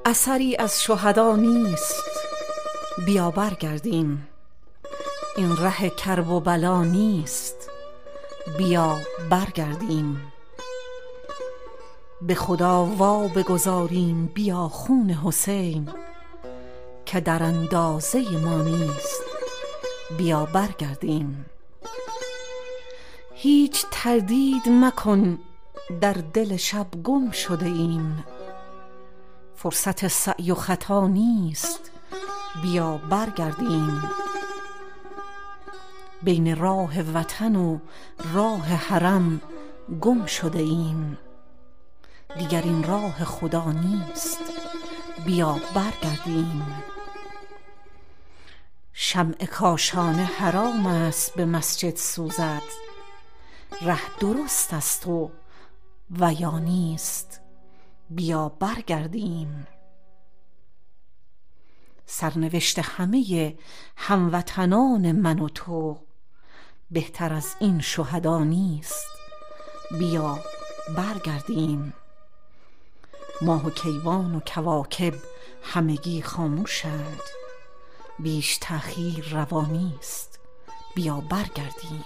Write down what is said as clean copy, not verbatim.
اثری از شهدا نیست، بیا برگردیم. این ره کرب و بلا نیست، بیا برگردیم. به خدا وا بگذاریم بیا خون حسین، که در اندازه ما نیست، بیا برگردیم. هیچ تردید مکن در دل شب گم شده ایم، فرصت سعی و خطا نیست، بیا برگردیم. بین راه وطن و راه حرم گم شده ایم، دیگر این راه خدا نیست، بیا برگردیم. شمع کاشانه حرام است به مسجد سوزد، ره درست است و یا نیست، بیا برگردیم. سرنوشت همه هموطنان من و تو، بهتر از این شهدا نیست، بیا برگردیم. ماه و کیوان و کواکب همگی خاموشند، بیش تأخیر روا نیست، بیا برگردیم.